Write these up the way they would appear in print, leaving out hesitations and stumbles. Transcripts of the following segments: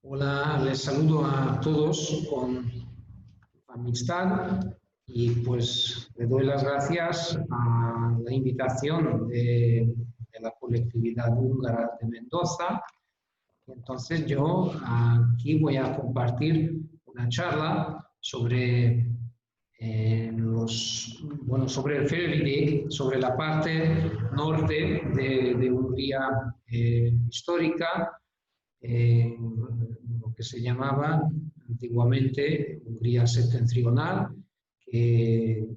Hola, les saludo a todos con amistad y pues le doy las gracias a la invitación de la colectividad húngara de Mendoza. Entonces yo aquí voy a compartir una charla sobre sobre el Felvidék, sobre la parte norte de Hungría histórica, lo que se llamaba antiguamente Hungría septentrional, que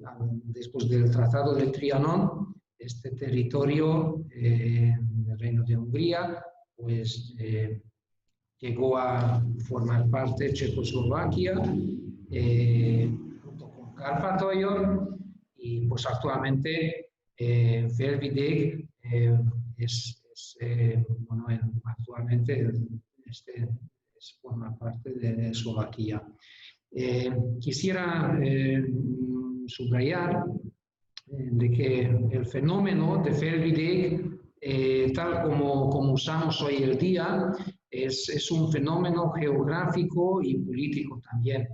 después del Tratado de Trianón, este territorio del Reino de Hungría, pues llegó a formar parte de Checoslovaquia, junto con Kárpátaljon, y pues actualmente Felvidék actualmente forma parte de Eslovaquia. Quisiera subrayar de que el fenómeno de Felvidék, tal como usamos hoy el día, es un fenómeno geográfico y político también.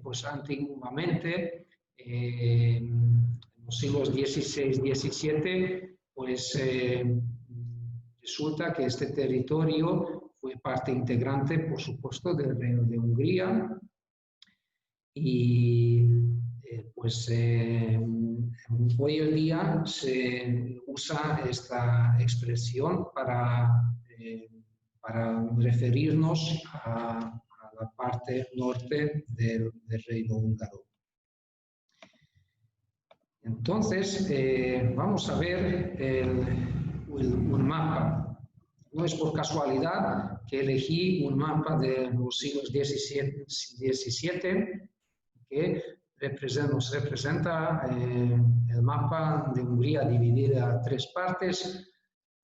Pues antiguamente, en los siglos XVI, XVII, pues resulta que este territorio fue parte integrante, por supuesto, del Reino de Hungría y pues hoy en día se usa esta expresión para referirnos a la parte norte del Reino húngaro. Entonces, vamos a ver un mapa. No es por casualidad que elegí un mapa de los siglos XVII que nos representa el mapa de Hungría dividida en tres partes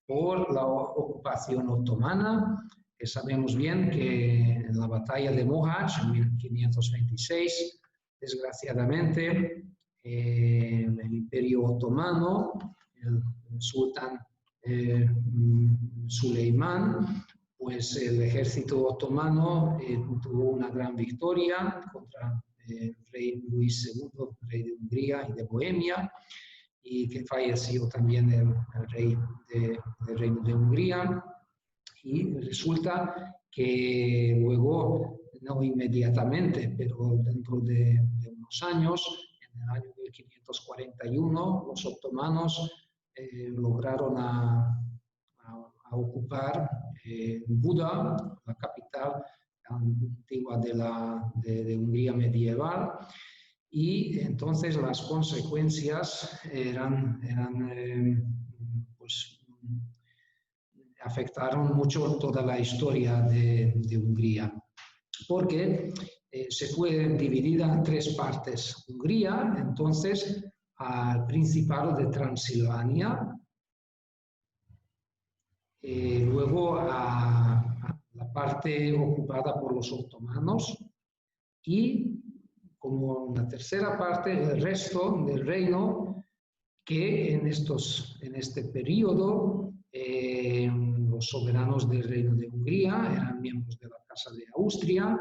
por la ocupación otomana, que sabemos bien que en la batalla de Mohacs en 1526, desgraciadamente, el Imperio Otomano, el sultán Suleimán, pues el ejército otomano tuvo una gran victoria contra el rey Luis II, rey de Hungría y de Bohemia, y que falleció también el rey del Reino de Hungría. Y resulta que luego, no inmediatamente, pero dentro de unos años, en el año 1541, los otomanos lograron a ocupar Buda, la capital antigua de Hungría medieval, y entonces las consecuencias pues, afectaron mucho toda la historia de Hungría, porque se fue dividida en tres partes. Hungría, entonces, al Principado de Transilvania, luego a la parte ocupada por los otomanos y, como una tercera parte, el resto del reino, que en este periodo los soberanos del Reino de Hungría eran miembros de la Casa de Austria,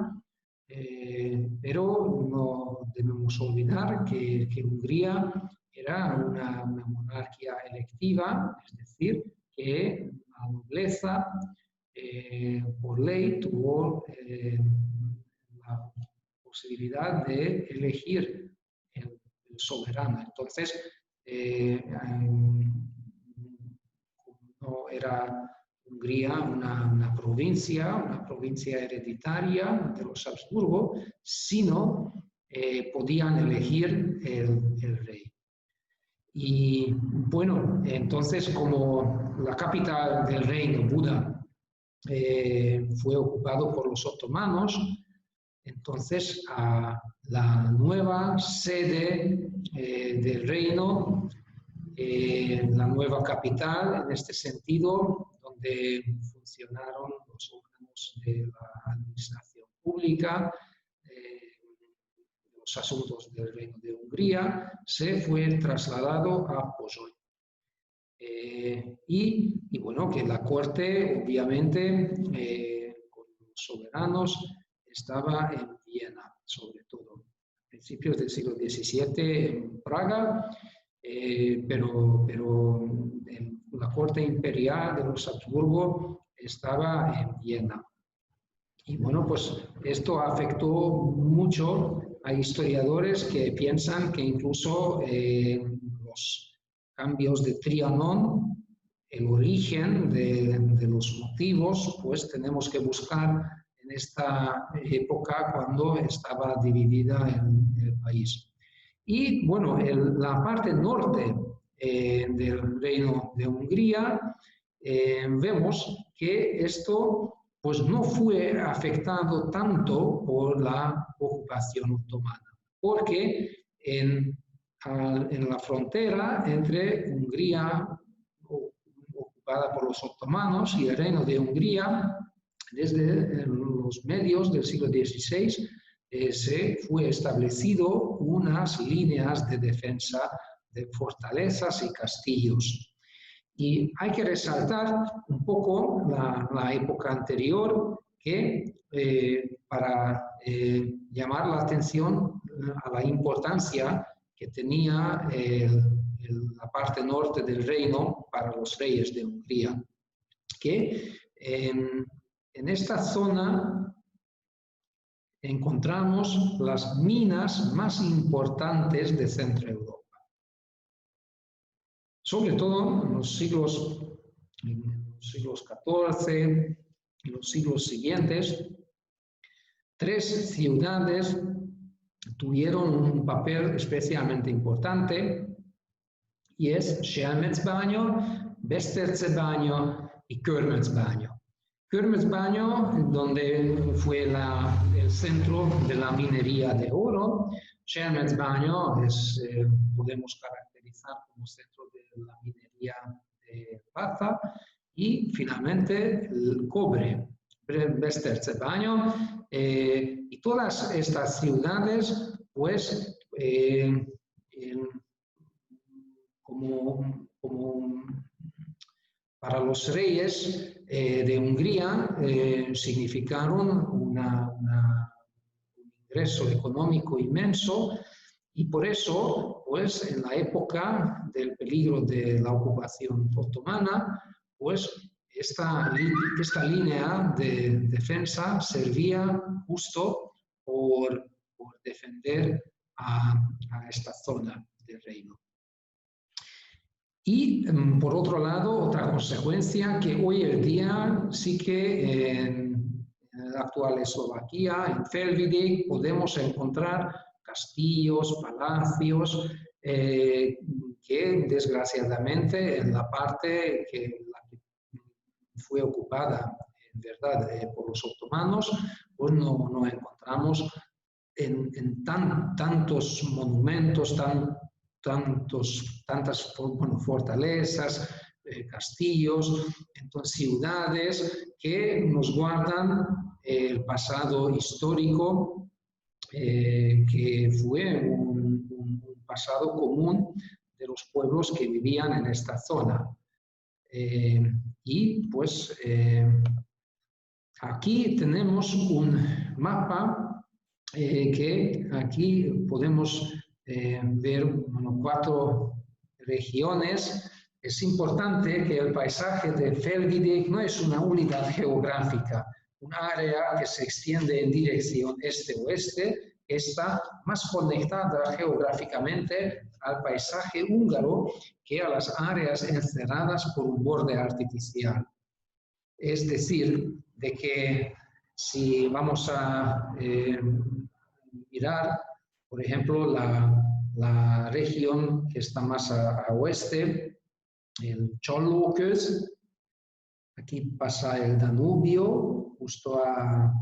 pero no debemos olvidar que Hungría era una monarquía electiva, es decir, que la nobleza por ley tuvo la posibilidad de elegir el soberano. Entonces, no era Hungría una provincia hereditaria de los Habsburgo, sino podían elegir el rey. Y bueno, entonces como la capital del reino, Buda, fue ocupado por los otomanos, entonces la nueva sede del reino, la nueva capital, en este sentido, donde funcionaron los órganos de la administración pública, los asuntos del Reino de Hungría, se fue trasladado a Pozsony. Y bueno, que la corte, obviamente, con soberanos estaba en Viena, sobre todo. A principios del siglo XVII en Praga, pero la corte imperial de los Habsburgo estaba en Viena. Y bueno, pues esto afectó mucho a historiadores que piensan que incluso los cambios de Trianon, el origen de los motivos, pues tenemos que buscar en esta época cuando estaba dividida el país. Y bueno, la parte norte del Reino de Hungría, vemos que esto pues no fue afectado tanto por la ocupación otomana, porque en la frontera entre Hungría, ocupada por los otomanos, y el Reino de Hungría, desde los medios del siglo XVI, se fue establecido unas líneas de defensa de fortalezas y castillos. Y hay que resaltar un poco la época anterior para llamar la atención a la importancia que tenía la parte norte del reino para los reyes de Hungría. Que en esta zona encontramos las minas más importantes de Centro Europa. Sobre todo en los siglos XIV y los siglos siguientes, 3 ciudades tuvieron un papel especialmente importante, y es Selmecbánya, Besztercebánya y Körmecbánya. Körmecbánya, donde fue el centro de la minería de oro. Selmecbánya podemos caracterizar como centro de la minería de plata, y finalmente el cobre, Besztercebánya, y todas estas ciudades, pues, como para los reyes de Hungría significaron un ingreso económico inmenso, y por eso, pues, en la época del peligro de la ocupación otomana, pues, esta línea de defensa servía justo por defender a esta zona del reino. Y por otro lado, otra consecuencia, que hoy en día sí que en la actual Eslovaquia, en Felvidék, podemos encontrar castillos, palacios, que desgraciadamente en la parte que fue ocupada en verdad por los otomanos, pues no encontramos en tantos monumentos, tantas fortalezas, castillos, entonces ciudades que nos guardan el pasado histórico, que fue un pasado común de los pueblos que vivían en esta zona. Y pues aquí tenemos un mapa que aquí podemos ver 4 regiones. Es importante que el paisaje de Felvidék no es una unidad geográfica, un área que se extiende en dirección este-oeste, está más conectada geográficamente al paisaje húngaro que a las áreas encerradas por un borde artificial. Es decir, de que si vamos a mirar, por ejemplo, la región que está más a oeste, el Csolóköz, aquí pasa el Danubio, justo a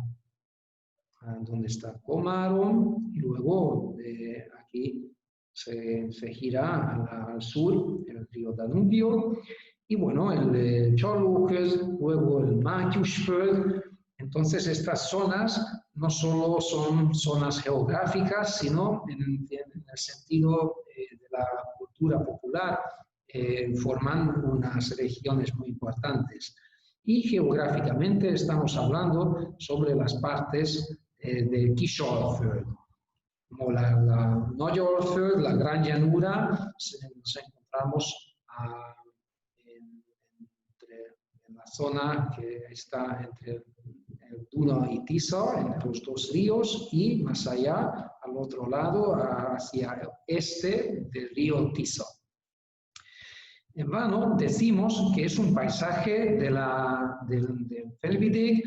donde está Komárom, y luego aquí se gira al sur, el río Danubio, y bueno, el Csolóköz, luego el Mátyusföld. Entonces estas zonas no solo son zonas geográficas, sino en el sentido de la cultura popular, forman unas regiones muy importantes. Y geográficamente estamos hablando sobre las partes de Kisholfjord. Como la Norrfjord, la gran llanura, nos encontramos en la zona que está entre el Duno y Tisza, entre los dos ríos, y más allá, al otro lado, hacia el este del río Tisza. En vano decimos que es un paisaje del Felvidig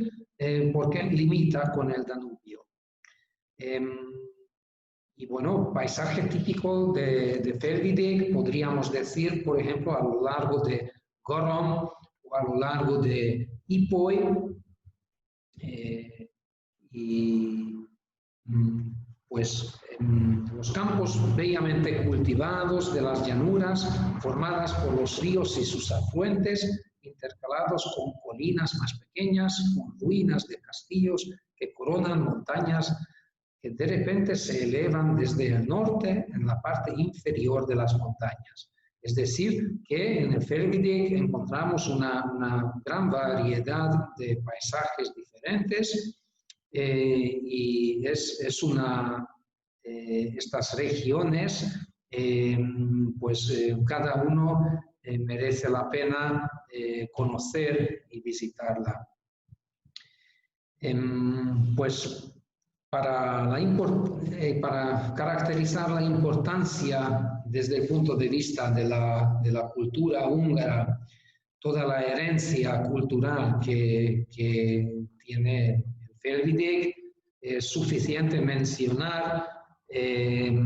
porque limita con el Danubio. Y bueno, paisaje típico de Felvidig podríamos decir, por ejemplo, a lo largo de Gorom o a lo largo de Ipoy, y pues los campos bellamente cultivados de las llanuras formadas por los ríos y sus afluentes, intercalados con colinas más pequeñas, con ruinas de castillos que coronan montañas que de repente se elevan desde el norte en la parte inferior de las montañas. Es decir, que en el Felvidig encontramos una gran variedad de paisajes diferentes y estas regiones, cada uno merece la pena conocer y visitarla. Para caracterizar la importancia desde el punto de vista de la cultura húngara, toda la herencia cultural que tiene el Felvidig, es suficiente mencionar que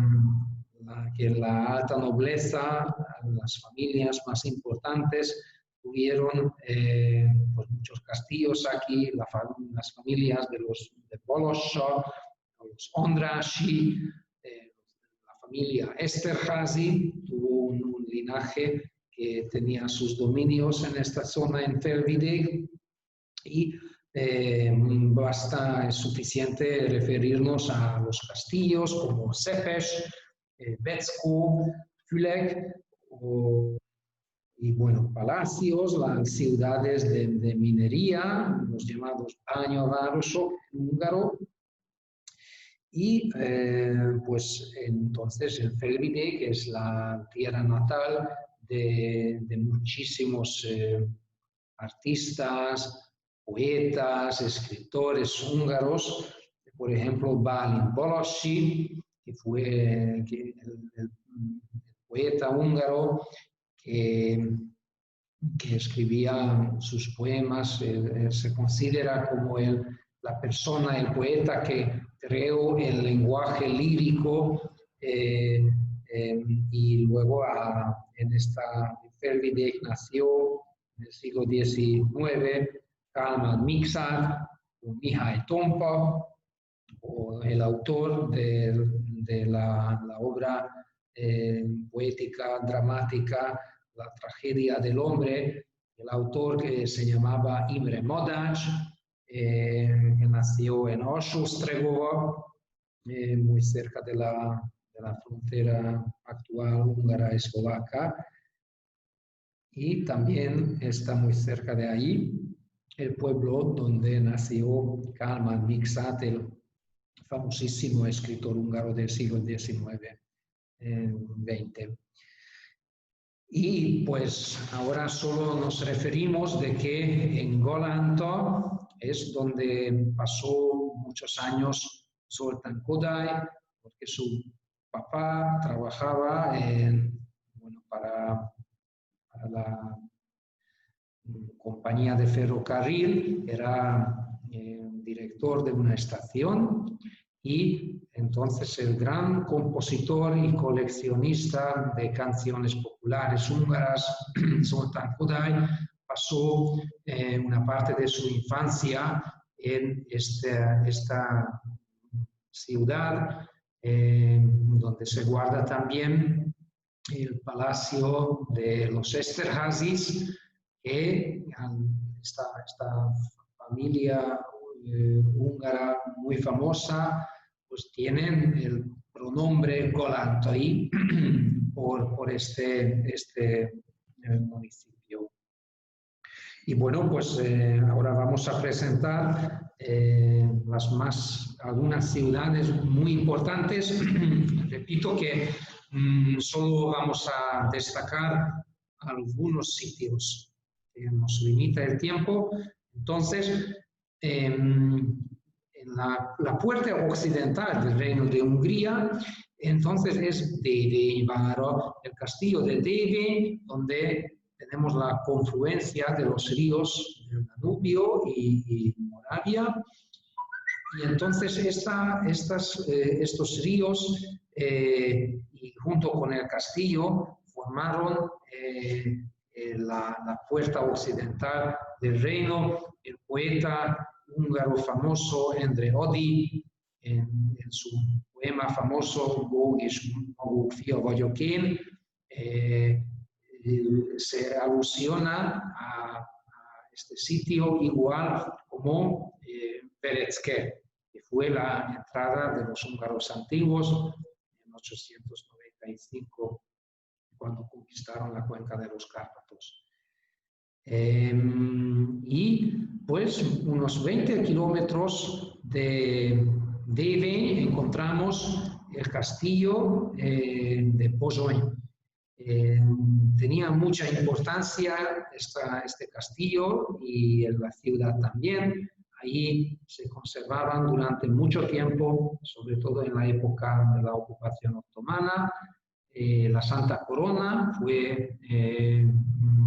la alta nobleza, las familias más importantes, tuvieron pues muchos castillos aquí, las familias de Bolosha, los Ondrasy, la familia Esterházy tuvo un linaje que tenía sus dominios en esta zona en Felvidig, y es suficiente referirnos a los castillos como Szepes, Betszko, Fülek, y bueno, palacios, las ciudades de minería, los llamados Bányavárosok en húngaro. Y pues entonces el Felvidig, que es la tierra natal de muchísimos artistas, poetas, escritores húngaros, por ejemplo, Bálint Balassi, que fue el poeta húngaro que escribía sus poemas, se considera como la persona, el poeta que creó el lenguaje lírico, y luego en Felvidig nació en el siglo XIX Kálmán Miksát o Mihály Tompa, o el autor de la obra poética, dramática, La tragedia del hombre, el autor que se llamaba Imre Madács, que nació en Alsó-Stregova, muy cerca de la frontera actual húngara-eslovaca, y también está muy cerca de ahí el pueblo donde nació Kálmán Miksát, el famosísimo escritor húngaro del siglo XIX, XX. Y pues ahora solo nos referimos de que en Galanta es donde pasó muchos años Zoltán Kodály, porque su papá trabajaba para la compañía de ferrocarril, era director de una estación, y entonces el gran compositor y coleccionista de canciones populares húngaras, Zoltán Kodály, pasó una parte de su infancia en esta ciudad, donde se guarda también el palacio de los Esterházys, que esta familia húngara muy famosa, pues tienen el pronombre Galántai por este municipio. Y bueno, pues ahora vamos a presentar algunas ciudades muy importantes. Repito que solo vamos a destacar algunos sitios. Nos limita el tiempo. Entonces, en la puerta occidental del Reino de Hungría, entonces es Dévivaro, el castillo de Déve, donde tenemos la confluencia de los ríos del Danubio y Moravia. Y entonces estos ríos, y junto con el castillo, formaron la puerta occidental del reino. El poeta húngaro famoso Endre Ody, en su poema famoso Góg és Magóg fia vagyok én, se alusiona a este sitio igual como Peretzke, que fue la entrada de los húngaros antiguos en 895, cuando conquistaron la cuenca de los Cárpatos. Y pues unos 20 kilómetros de Déve encontramos el castillo de Pozsony. Tenía mucha importancia este castillo y la ciudad también. Ahí se conservaban durante mucho tiempo, sobre todo en la época de la ocupación otomana. La Santa Corona fue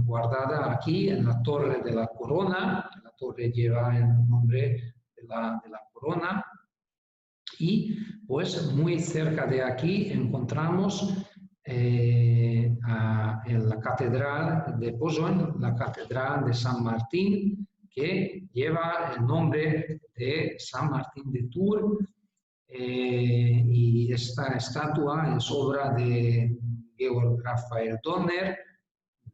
guardada aquí en la Torre de la Corona. La torre lleva el nombre de la corona. Y pues muy cerca de aquí encontramos la catedral de Pozsony, la catedral de San Martín, que lleva el nombre de San Martín de Tours, y esta estatua es obra de Georg Raphael Donner,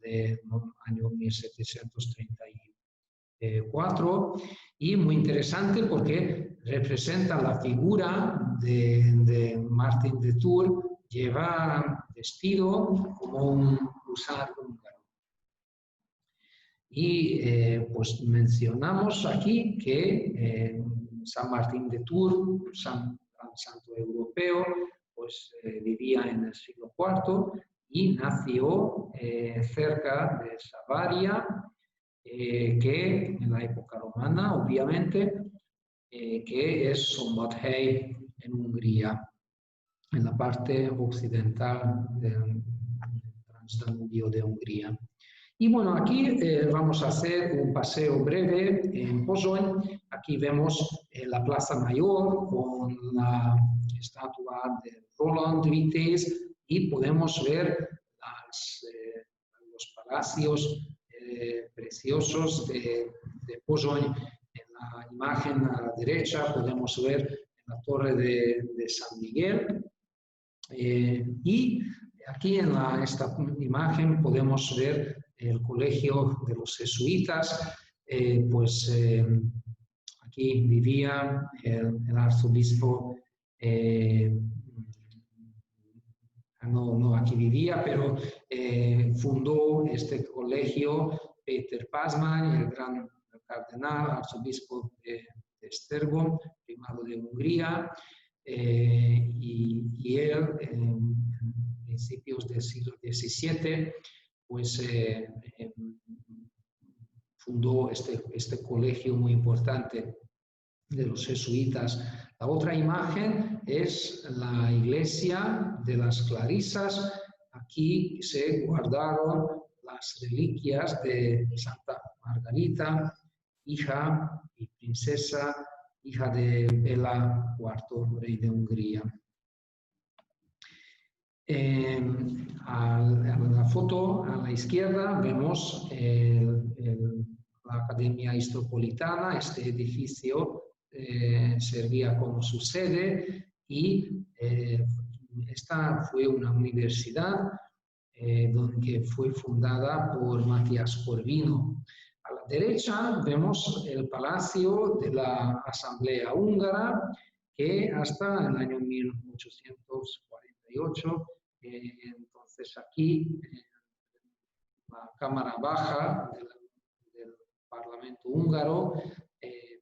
del año 1734, y muy interesante porque representa la figura de Martín de Tours. Lleva vestido como un husar húngaro. Y pues mencionamos aquí que San Martín de Tours, santo europeo, pues vivía en el siglo IV y nació cerca de Savaria, que en la época romana, obviamente, que es Szombathely en Hungría, en la parte occidental del Transdanubio de Hungría. Y bueno, aquí vamos a hacer un paseo breve en Pozsony. Aquí vemos la Plaza Mayor con la estatua de Roland Vitéz y podemos ver los palacios preciosos de Pozsony. En la imagen a la derecha podemos ver la torre de San Miguel. Y aquí en esta imagen podemos ver el colegio de los jesuitas. Aquí vivía el arzobispo, no aquí vivía, pero fundó este colegio Peter Pázmány, el gran cardenal, arzobispo de Esztergom, primado de Hungría. Y él, en principios del siglo XVII, pues fundó este colegio muy importante de los jesuitas. La otra imagen es la iglesia de las Clarisas. Aquí se guardaron las reliquias de Santa Margarita, hija y princesa, hija de Bela IV, rey de Hungría. A la foto a la izquierda vemos la Academia Istropolitana. Este edificio servía como su sede y esta fue una universidad que fue fundada por Matías Corvino. A la derecha vemos el Palacio de la Asamblea Húngara, que hasta el año 1848, entonces aquí la Cámara Baja del Parlamento húngaro,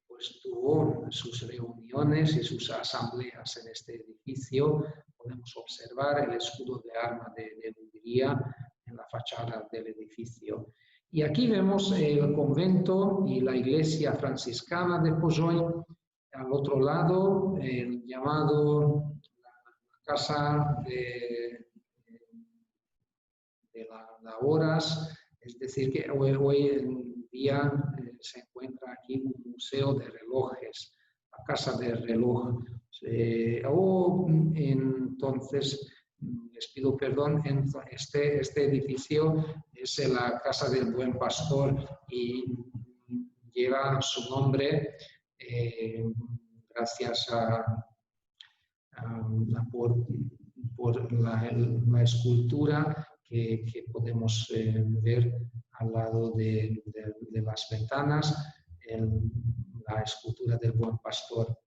pues tuvo sus reuniones y sus asambleas en este edificio. Podemos observar el escudo de armas de Hungría en la fachada del edificio. Y aquí vemos el convento y la iglesia franciscana de Pozsony. Al otro lado, el llamado la casa de las horas, es decir, que hoy en día se encuentra aquí un museo de relojes, la casa del reloj. Entonces, les pido perdón, este edificio es la Casa del Buen Pastor y lleva su nombre gracias por la escultura que podemos ver al lado de las ventanas, la escultura del Buen Pastor.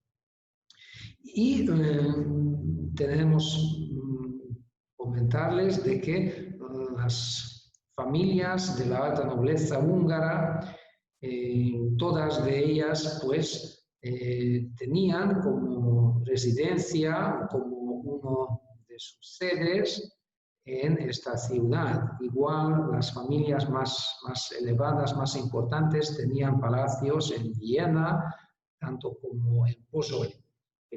Y tenemos comentarles de que las familias de la alta nobleza húngara, todas de ellas pues tenían como residencia, como uno de sus sedes en esta ciudad. Igual las familias más elevadas, más importantes, tenían palacios en Viena, tanto como en Pozsony.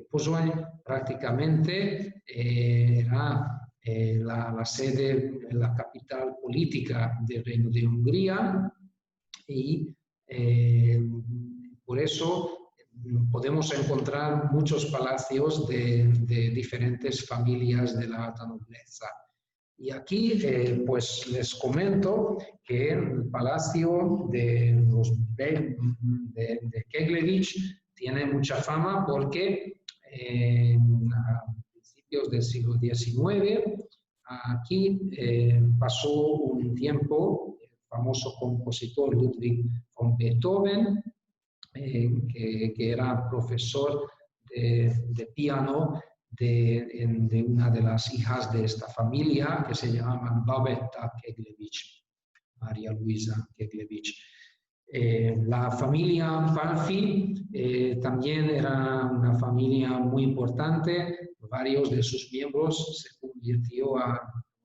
Pozsony prácticamente era la sede, la capital política del Reino de Hungría y por eso podemos encontrar muchos palacios de diferentes familias de la alta nobleza. Y aquí pues les comento que el palacio de Keglevich tiene mucha fama porque a principios del siglo XIX aquí pasó un tiempo el famoso compositor Ludwig von Beethoven, que era profesor de piano de una de las hijas de esta familia, que se llama Babetta Keglevich, María Luisa Keglevich. La familia Palfi también era una familia muy importante. Varios de sus miembros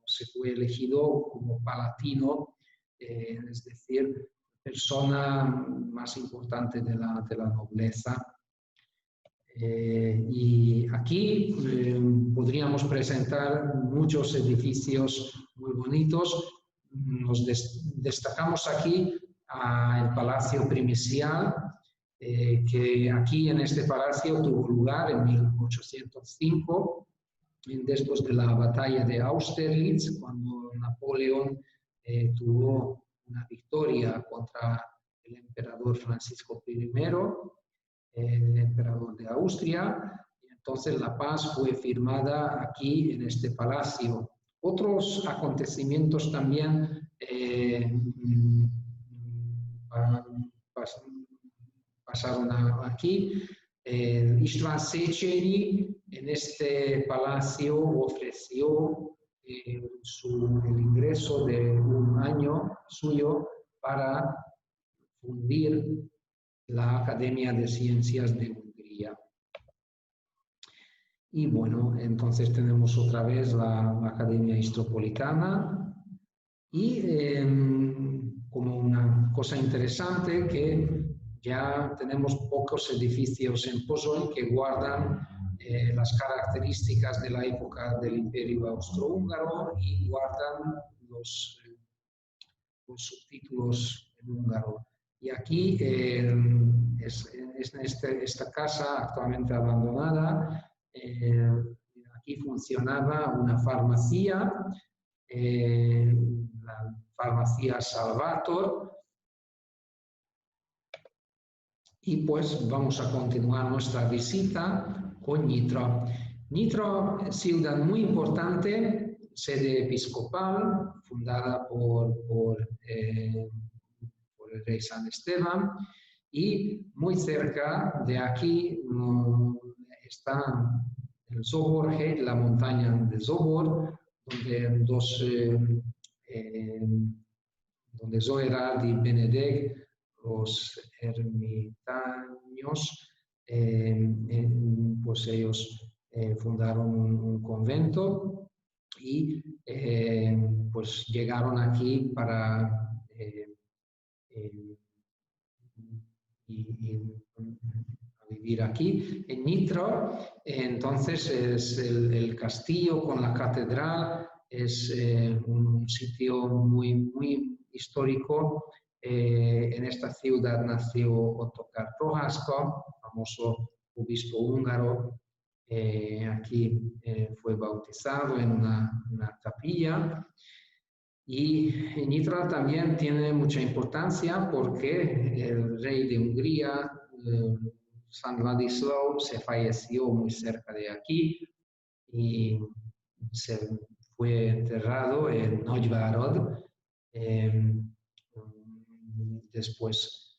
se fue elegido como palatino, es decir, persona más importante de la nobleza. Y aquí podríamos presentar muchos edificios muy bonitos. Nos destacamos aquí el Palacio Primicial, que aquí en este palacio tuvo lugar en 1805, después de la batalla de Austerlitz, cuando Napoleón tuvo una victoria contra el emperador Francisco I, el emperador de Austria, y entonces la paz fue firmada aquí en este palacio. Otros acontecimientos también pasaron aquí. István Széchenyi en este palacio ofreció el ingreso de un año suyo para fundir la Academia de Ciencias de Hungría. Y bueno, entonces tenemos otra vez la Academia Histropolitana y como una cosa interesante que ya tenemos pocos edificios en Pozsony que guardan las características de la época del Imperio Austrohúngaro y guardan los subtítulos en húngaro. Y aquí, esta casa actualmente abandonada, aquí funcionaba una farmacia, la farmacia Salvator. Y pues vamos a continuar nuestra visita con Nitra. Nitra, ciudad muy importante, sede episcopal, fundada por el rey San Esteban, y muy cerca de aquí está el Zoborge, la montaña de Zobor, donde Zoerard y Benedek los ermitaños, pues ellos fundaron un convento y pues llegaron aquí para a vivir aquí. En Nitra, entonces, es el castillo con la catedral, es un sitio muy histórico. En esta ciudad nació Ottokar Prohászka, famoso obispo húngaro. Aquí fue bautizado en una capilla. Y Nitra también tiene mucha importancia porque el rey de Hungría, San Ladislao, se falleció muy cerca de aquí y se fue enterrado en Nagyvárad. Después,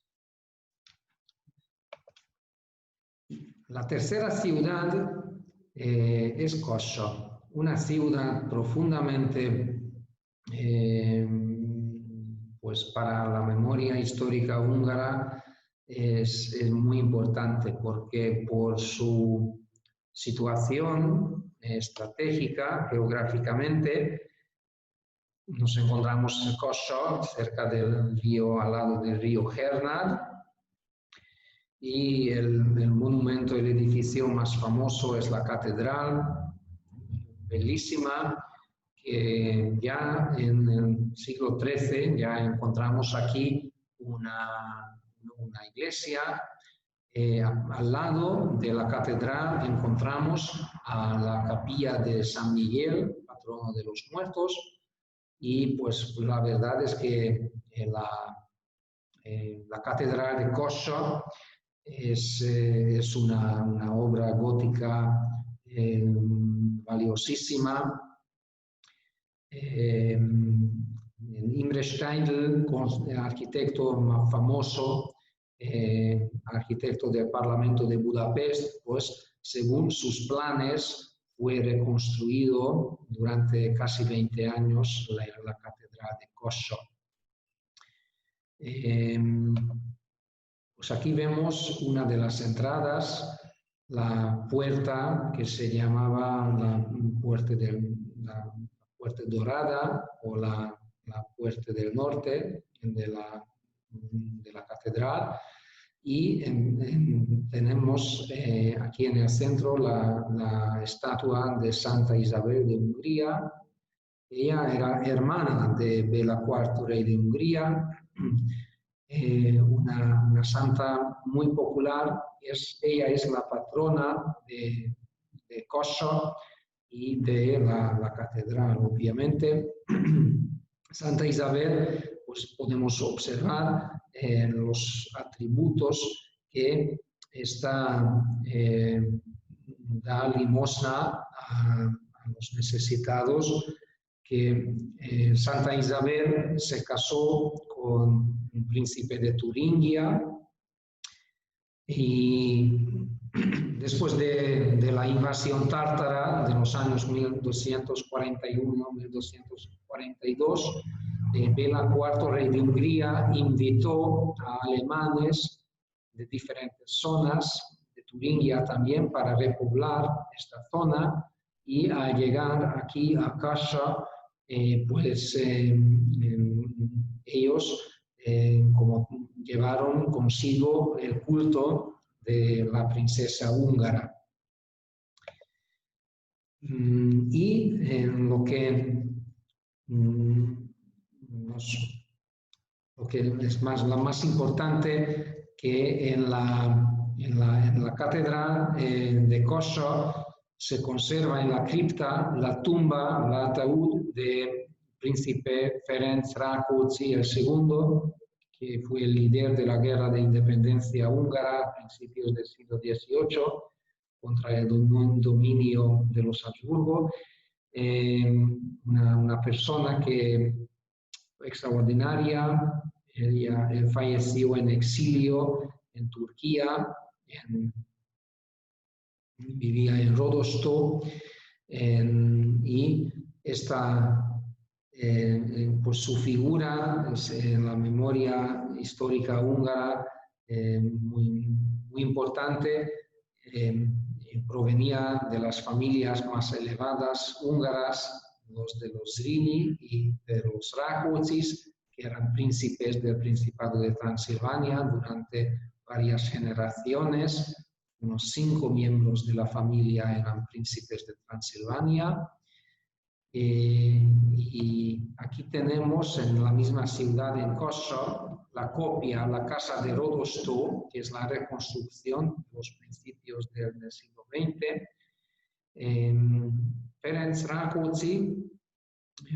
la tercera ciudad es Kassa, una ciudad profundamente pues para la memoria histórica húngara es muy importante porque por su situación estratégica, geográficamente, nos encontramos en Kassa, cerca del río, al lado del río Hernad, y el monumento, el edificio más famoso es la catedral, bellísima, que ya en el siglo XIII ya encontramos aquí una iglesia. Al lado de la catedral encontramos a la capilla de San Miguel, patrono de los muertos, y pues la verdad es que la catedral de Kassa es una obra gótica valiosísima. Imre Steindl, arquitecto más famoso, arquitecto del Parlamento de Budapest, pues según sus planes fue reconstruido durante casi 20 años la catedral de Kassa. Pues aquí vemos una de las entradas, la puerta que se llamaba la puerta dorada o la puerta del norte de la catedral, y tenemos aquí en el centro la estatua de Santa Isabel de Hungría. Ella era hermana de Béla IV, rey de Hungría, una santa muy popular. Ella es la patrona de Kassa y de la catedral, obviamente. Santa Isabel, pues podemos observar los atributos que da limosna a los necesitados, que Santa Isabel se casó con un príncipe de Turingia y después de la invasión tártara de los años 1241-1242, Béla IV, rey de Hungría, invitó a alemanes de diferentes zonas, de Turingia también, para repoblar esta zona, y al llegar aquí a Kassa, pues ellos como llevaron consigo el culto de la princesa húngara. Y lo que es la más importante, que en la catedral de Kassa se conserva en la cripta la tumba, el ataúd de príncipe Ferenc Rákóczi II, que fue el líder de la guerra de independencia húngara a principios del siglo XVIII contra el dominio de los Habsburgo. Una persona extraordinaria. Él falleció en exilio en Turquía, vivía en Rodosto, y esta pues su figura es en la memoria histórica húngara muy importante. Provenía de las familias más elevadas húngaras, los de los Zrínyi y de los Rákóczis, que eran príncipes del Principado de Transilvania durante varias generaciones. Unos 5 miembros de la familia eran príncipes de Transilvania. Y aquí tenemos en la misma ciudad, en Kossuth, la copia, la casa de Rodostó, que es la reconstrucción de los principios del siglo XX. Ferenc Rákóczi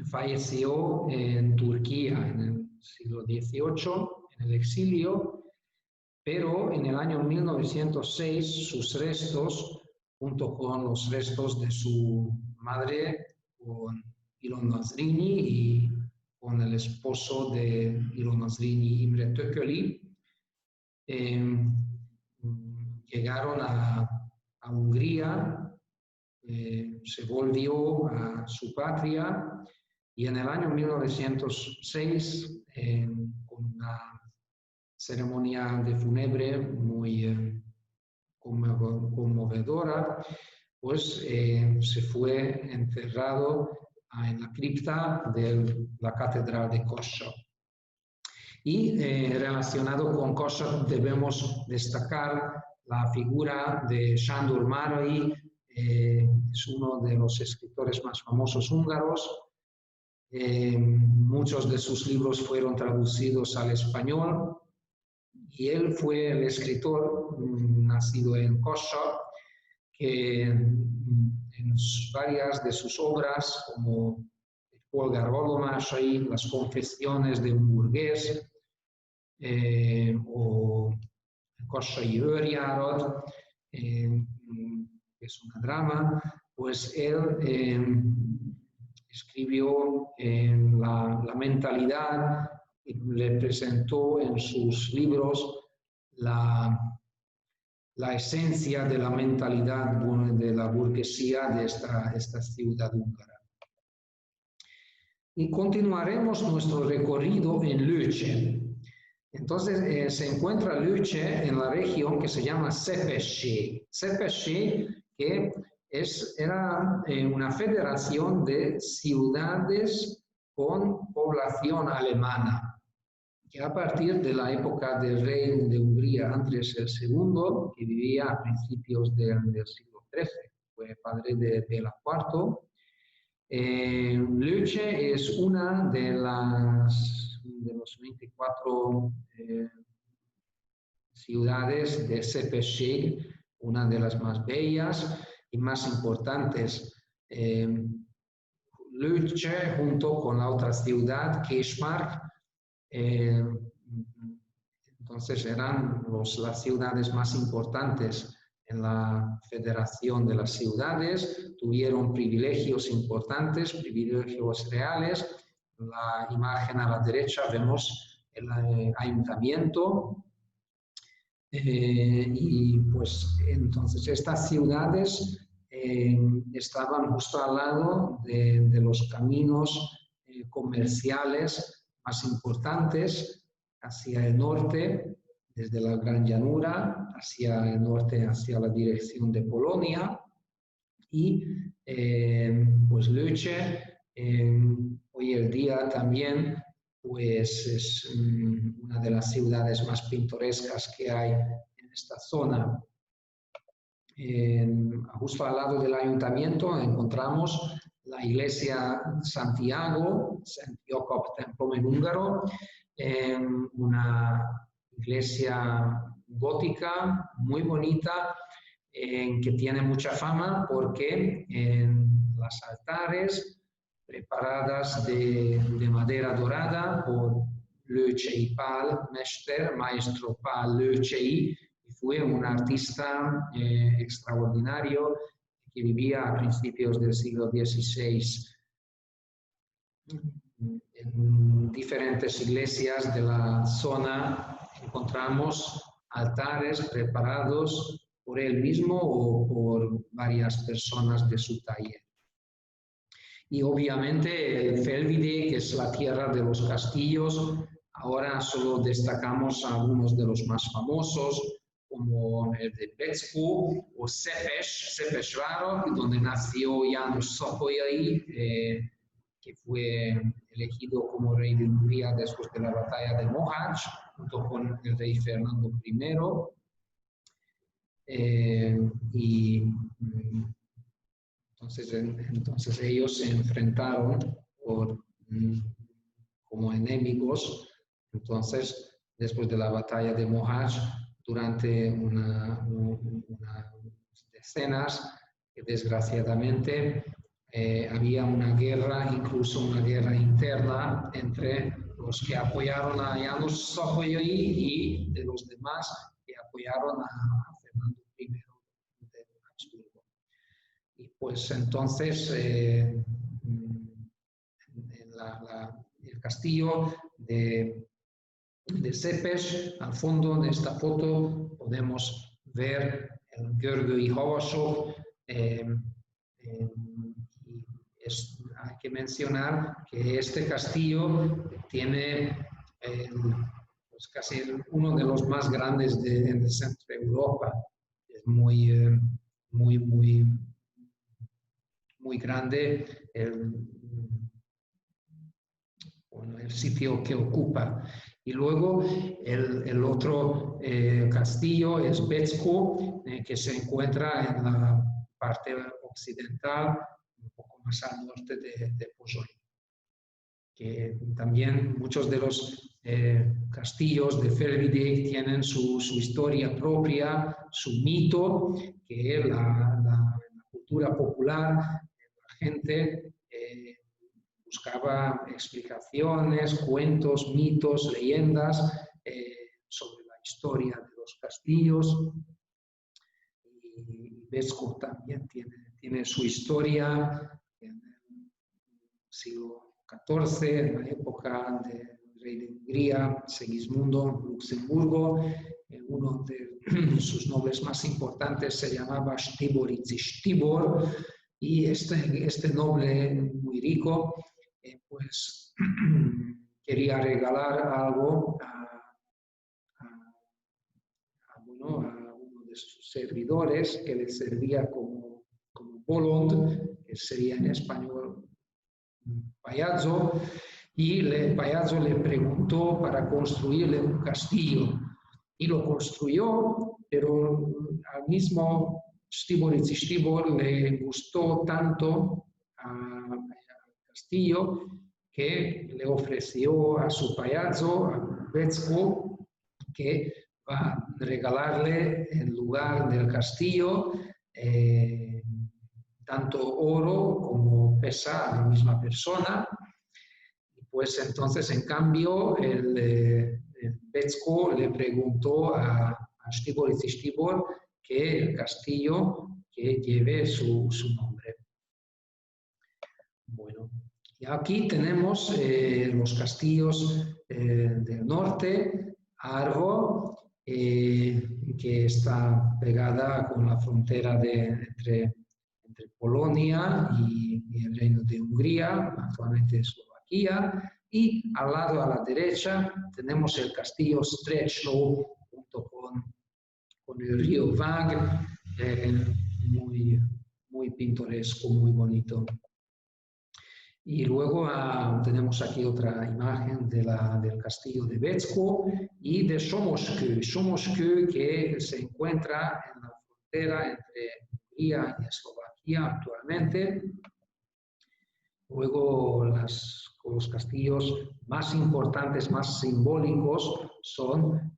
falleció en Turquía en el siglo XVIII, en el exilio, pero en el año 1906 sus restos, junto con los restos de su madre, con Ilona Zrínyi y con el esposo de Ilona Zrínyi, Imre Tököly, llegaron a Hungría, se volvió a su patria y en el año 1906, con una ceremonia de fúnebre muy conmovedora, pues se fue enterrado en la cripta de la Catedral de Kossuth. Y relacionado con Kossuth debemos destacar la figura de Sándor Márai, es uno de los escritores más famosos húngaros. Muchos de sus libros fueron traducidos al español y él fue el escritor nacido en Kossuth, que en varias de sus obras, como Polgár Vallomásai, Las confesiones de un burgués, o Kossai őrjárat, que es una drama, pues él escribió la mentalidad y representó en sus libros la esencia de la mentalidad de la burguesía de esta ciudad húngara. Y continuaremos nuestro recorrido en Lőce. Entonces se encuentra Lőce en la región que se llama Szepesség. Szepesség, que era una federación de ciudades con población alemana, que a partir de la época del rey de Hungría, Andrés II, que vivía a principios del siglo XIII, fue padre de Béla IV. Lőce es una de los 24 ciudades de Szepesség, una de las más bellas y más importantes. Lőce, junto con la otra ciudad, Késmark, entonces eran las ciudades más importantes en la Federación de las Ciudades, tuvieron privilegios importantes, privilegios reales. En la imagen a la derecha vemos el ayuntamiento y pues entonces estas ciudades estaban justo al lado de los caminos comerciales más importantes hacia el norte, desde la Gran Llanura hacia el norte, hacia la dirección de Polonia. Y pues Lőce hoy en día también pues es una de las ciudades más pintorescas que hay en esta zona. Justo al lado del ayuntamiento encontramos la iglesia Santiago, Szent Jakab templom en húngaro, una iglesia gótica muy bonita, que tiene mucha fama porque en los altares preparadas de madera dorada por Lőcsei Pál Mester, maestro Pál Lőcsei, fue un artista extraordinario que vivía a principios del siglo XVI. En diferentes iglesias de la zona encontramos altares preparados por él mismo o por varias personas de su taller. Y obviamente el Felvide, que es la tierra de los castillos. Ahora solo destacamos algunos de los más famosos, como el de Petsku o Szepesvárok, donde nació János Szapolyai, que fue elegido como rey de Hungría después de la batalla de Mohács, junto con el rey Fernando I. Y entonces ellos se enfrentaron como enemigos. Entonces, después de la batalla de Mohács, durante unas decenas, desgraciadamente, había una guerra, incluso una guerra interna entre los que apoyaron a János Szapolyai y de los demás que apoyaron a Fernando I de Habsburgo. Y pues entonces el castillo de Szepes, al fondo de esta foto podemos ver el Györgyi Havasok. Hay que mencionar que este castillo tiene pues casi uno de los más grandes del centro de Europa. Es muy grande el sitio que ocupa. Y luego el otro castillo es Petsku, que se encuentra en la parte occidental, un poco más al norte de Pozsony. Que también muchos de los castillos de Felvidé tienen su historia propia, su mito, que la cultura popular, la gente buscaba explicaciones, cuentos, mitos, leyendas sobre la historia de los castillos. Y Petsku también tiene su historia en el siglo XIV, en la época del rey de Hungría, Segismundo Luxemburgo. Uno de sus nobles más importantes se llamaba Stiboritzis Tibor, y este noble muy rico pues quería regalar algo a uno de sus servidores, que le servía como bolond, que sería en español payaso, y el payaso le preguntó para construirle un castillo, y lo construyó, pero al mismo Stiboritzis Tibor le gustó tanto al castillo que le ofreció a su payaso, a Petsku, que va a regalarle en lugar del castillo tanto oro como pesa a la misma persona. Pues entonces, en cambio, el Petsku le preguntó a Stiboritzis Tibor que el castillo que lleve su nombre. Bueno, y aquí tenemos los castillos del norte, Argo, que está pegada con la frontera entre Polonia y el Reino de Hungría, actualmente Eslovaquia, y al lado a la derecha tenemos el castillo Strechlov junto con el río Vag, muy pintoresco, muy bonito. Y luego tenemos aquí otra imagen del castillo de Petsku y de Somoskő, que se encuentra en la frontera entre Hungría y Eslovaquia actualmente. Luego los castillos más importantes, más simbólicos son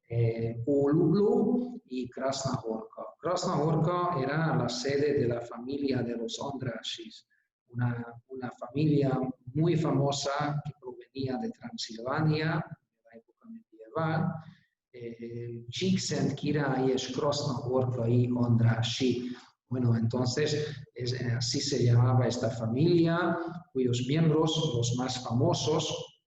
Ulublu y Krasna Horka. Krasna Horka era la sede de la familia de los Ondrashis, una familia muy famosa que provenía de Transilvania, de la época medieval. Csíkszent király és Krasna-Horkai Ondrashi. Bueno, entonces así se llamaba esta familia, cuyos miembros, los más famosos,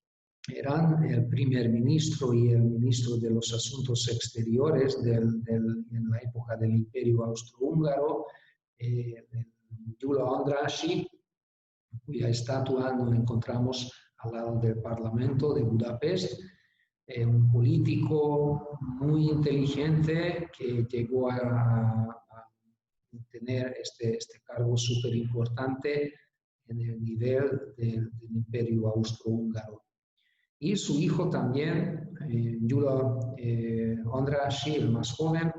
eran el primer ministro y el ministro de los Asuntos Exteriores en la época del Imperio Austrohúngaro, Gyula Andrássy, cuya estatua nos encontramos al lado del Parlamento de Budapest. Un político muy inteligente que llegó a tener este cargo súper importante en el nivel del Imperio Austrohúngaro. Y su hijo también, Gyula Andrássy, el más joven,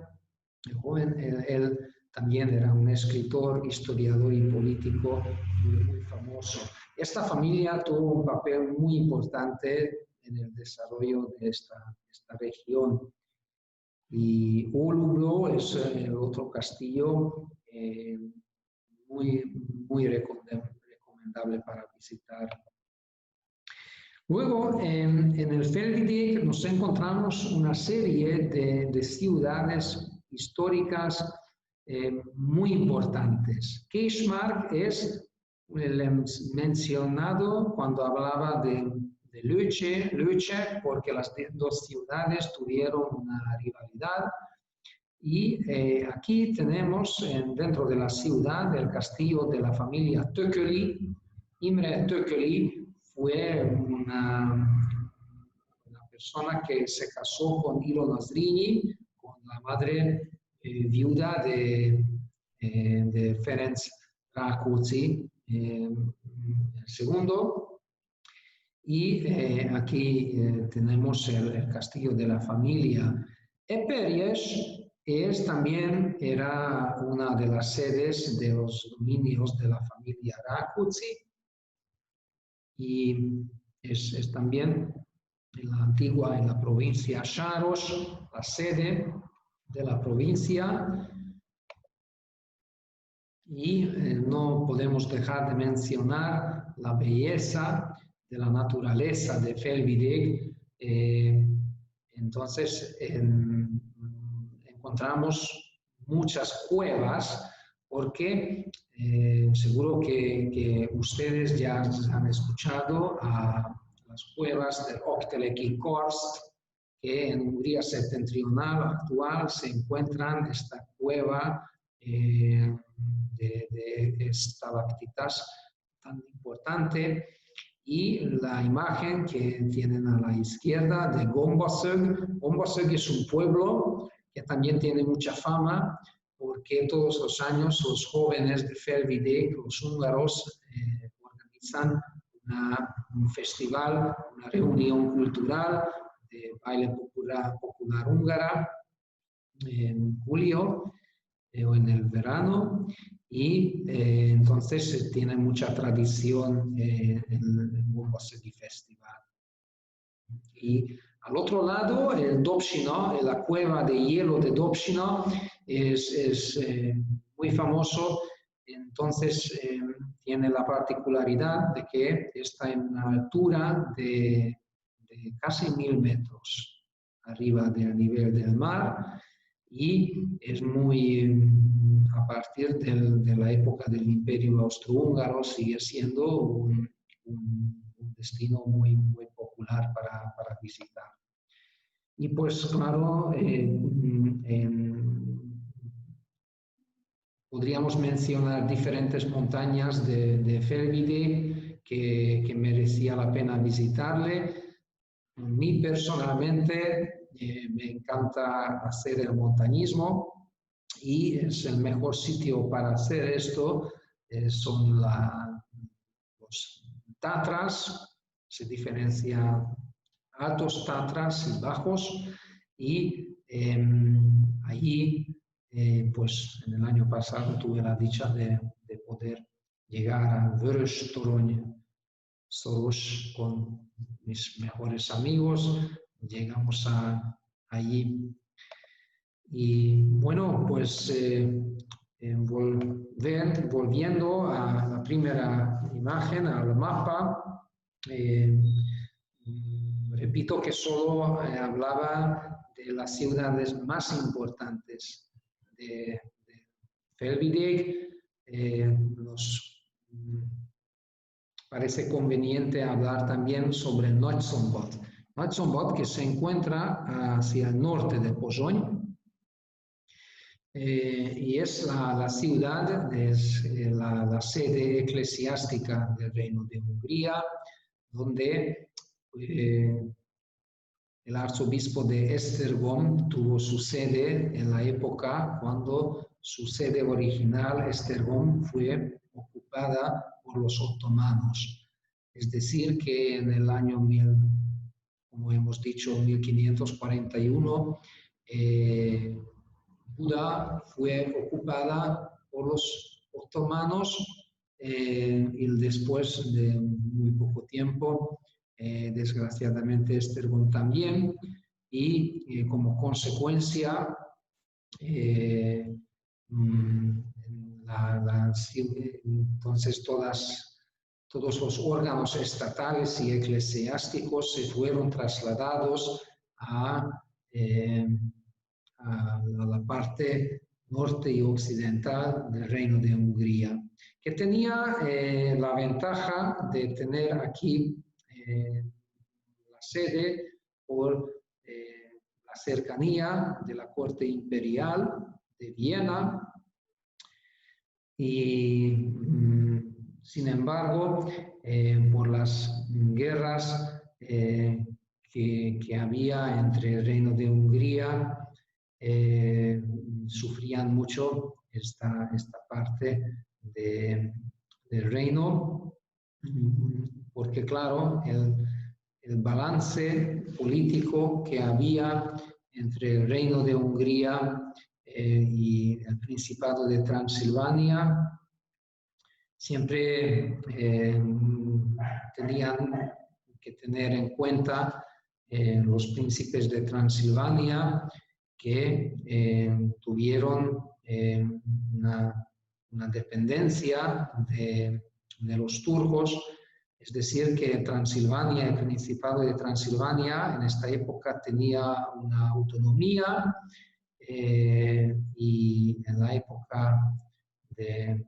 él también era un escritor, historiador y político muy famoso. Esta familia tuvo un papel muy importante en el desarrollo de esta región. Y Ulublo es el otro castillo muy recomendable para visitar. Luego, en el Felvidík nos encontramos una serie de ciudades históricas muy importantes. Kecsmark es el mencionado cuando hablaba de Lőce, porque las dos ciudades tuvieron una rivalidad. Y aquí tenemos dentro de la ciudad el castillo de la familia Tököly. Imre Tököly fue una persona que se casó con Ilona Zrínyi, con la madre viuda de Ferenc Rákóczi II. Y aquí tenemos el castillo de la familia Eperjes. También era una de las sedes de los dominios de la familia Rákóczi. Y es también en la provincia Sáros, la sede de la provincia. Y no podemos dejar de mencionar la belleza de la naturaleza de Felvidík. Entonces encontramos muchas cuevas, porque seguro que ustedes ya han escuchado a las cuevas de Okteleki Korst, que en Hungría septentrional actual se encuentran esta cueva de estalactitas tan importante. Y la imagen que tienen a la izquierda de Gombaszög. Gombaszög es un pueblo que también tiene mucha fama, porque todos los años los jóvenes de Felvidík, los húngaros, organizan un festival, una reunión cultural de baile popular húngara en julio o en el verano. Y entonces tiene mucha tradición el Gombaszögi Festival. Y al otro lado, el Dobšiná, la cueva de hielo de Dobšiná, es muy famoso. Entonces tiene la particularidad de que está en una altura de casi 1000 metros arriba del nivel del mar. Y es a partir de la época del Imperio Austrohúngaro, sigue siendo un destino muy popular para visitar. Y pues claro, podríamos mencionar diferentes montañas de Felvidík que merecía la pena visitarle. A mí personalmente me encanta hacer el montañismo, y es el mejor sitio para hacer esto. Son los Tatras, se diferencia altos Tatras y bajos. Y allí, pues en el año pasado tuve la dicha de poder llegar a Vörös-Torony Soros con mis mejores amigos. Llegamos allí. Y bueno, pues volviendo a la primera imagen, al mapa, repito que solo hablaba de las ciudades más importantes de Felvidík. Nos parece conveniente hablar también sobre Nagyszombat. Nagyszombat, que se encuentra hacia el norte de Pozsony. y es la ciudad, es la sede eclesiástica del Reino de Hungría, donde el arzobispo de Esztergom tuvo su sede en la época cuando su sede original, Esztergom, fue ocupada por los otomanos. Es decir, que en el año como hemos dicho, 1541, Buda fue ocupada por los otomanos y después de muy poco tiempo, desgraciadamente, Esztergom también, y como consecuencia, entonces todos los órganos estatales y eclesiásticos se fueron trasladados a la parte norte y occidental del Reino de Hungría, que tenía la ventaja de tener aquí la sede por la cercanía de la corte imperial de Viena y, sin embargo, por las guerras que había entre el Reino de Hungría, sufrían mucho esta parte del reino, porque claro, el balance político que había entre el Reino de Hungría y el Principado de Transilvania siempre tenían que tener en cuenta los príncipes de Transilvania que tuvieron una dependencia de los turcos, es decir, que Transilvania, el Principado de Transilvania en esta época tenía una autonomía y en la época del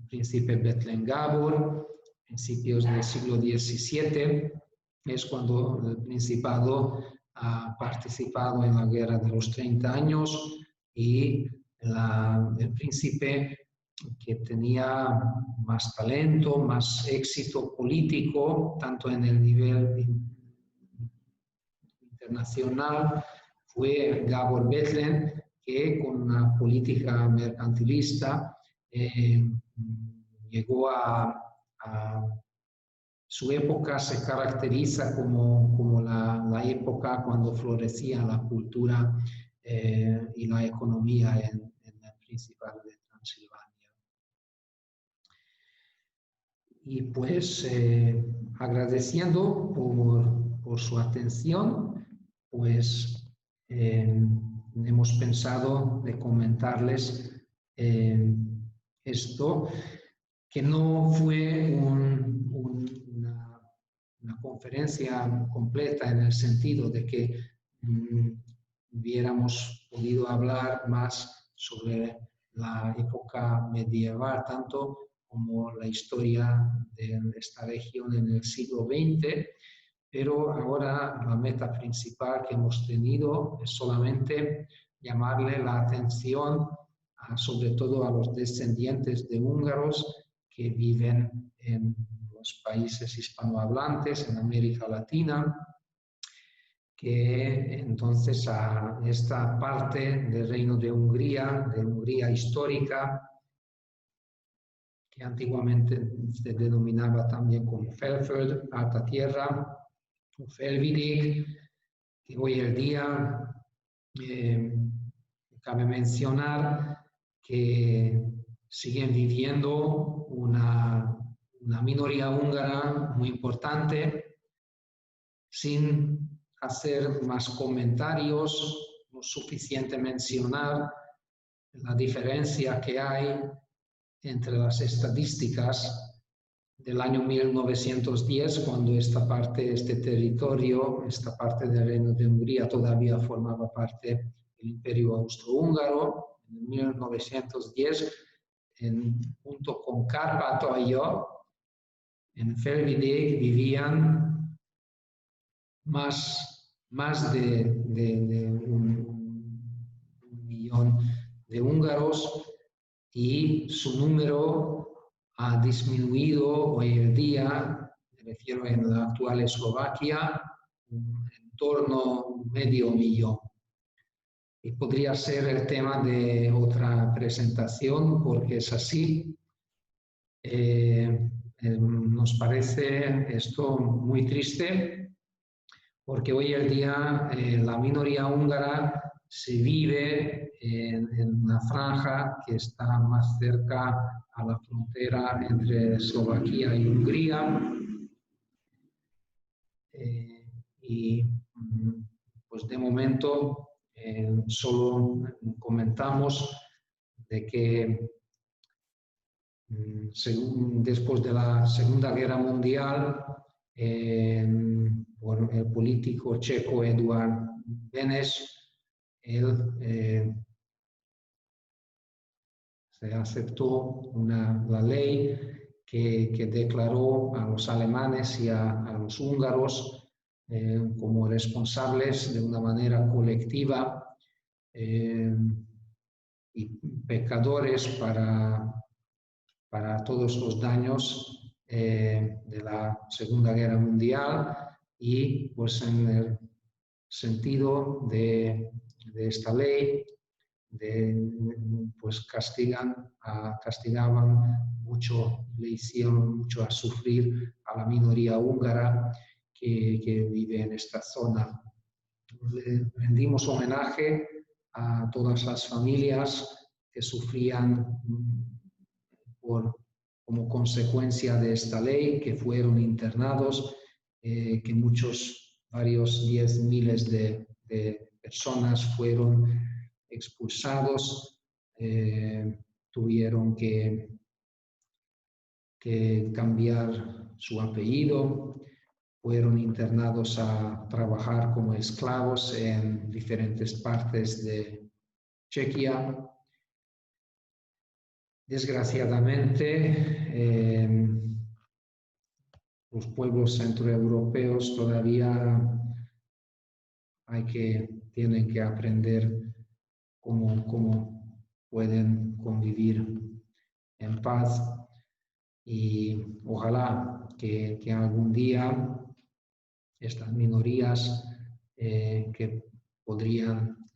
príncipe Bethlen Gábor, principios del siglo XVII, es cuando el Principado ha participado en la Guerra de los 30 años y el príncipe que tenía más talento, más éxito político, tanto en el nivel internacional, fue Gábor Bethlen, que con una política mercantilista llegó a su época se caracteriza como la época cuando florecía la cultura y la economía en el Principado de Transilvania. Y pues agradeciendo por su atención, pues hemos pensado de comentarles esto, que no fue una conferencia completa en el sentido de que hubiéramos podido hablar más sobre la época medieval, tanto como la historia de esta región en el siglo XX, pero ahora la meta principal que hemos tenido es solamente llamarle la atención sobre todo a los descendientes de húngaros que viven en los países hispanohablantes, en América Latina, que entonces a esta parte del Reino de Hungría histórica, que antiguamente se denominaba también como Felföld, Alta Tierra, o Felvidék, que hoy en día cabe mencionar que siguen viviendo una minoría húngara muy importante. Sin hacer más comentarios, no es suficiente mencionar la diferencia que hay entre las estadísticas del año 1910, cuando este territorio, esta parte del Reino de Hungría todavía formaba parte del Imperio Austrohúngaro. En 1910, junto con Kárpátalja, en Felvidék vivían más de de húngaros y su número ha disminuido hoy en día, me refiero en la actual Eslovaquia, en torno a 500.000. Y podría ser el tema de otra presentación porque es así. Nos parece esto muy triste porque hoy en día la minoría húngara se vive en una franja que está más cerca a la frontera entre Eslovaquia y Hungría. Y pues de momento solo comentamos de que después de la Segunda Guerra Mundial, bueno, el político checo Eduard Beneš, él se aceptó la ley que declaró a los alemanes y a los húngaros como responsables de una manera colectiva y pecadores para todos los daños de la Segunda Guerra Mundial, y pues en el sentido de esta ley pues castigaban mucho, le hicieron mucho a sufrir a la minoría húngara que vive en esta zona. Le rendimos homenaje a todas las familias que sufrían como consecuencia de esta ley, que fueron internados, que varios 10 miles de personas fueron expulsados, tuvieron que cambiar su apellido, fueron internados a trabajar como esclavos en diferentes partes de Chequia. Desgraciadamente, los pueblos centroeuropeos todavía tienen que aprender cómo pueden convivir en paz, y ojalá que algún día estas minorías que podrían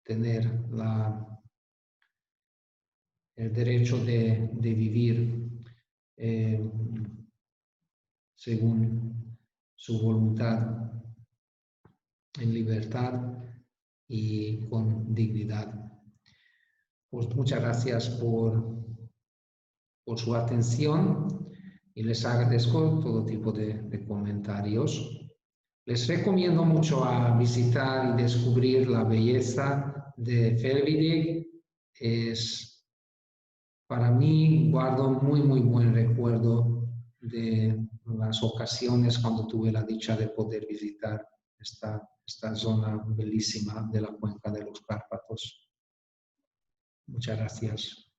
tener el derecho de vivir según su voluntad, en libertad y con dignidad. Pues muchas gracias por su atención y les agradezco todo tipo de comentarios. Les recomiendo mucho a visitar y descubrir la belleza de Felvidig. Para mí, guardo muy buen recuerdo de las ocasiones cuando tuve la dicha de poder visitar esta zona bellísima de la cuenca de los Cárpatos. Muchas gracias.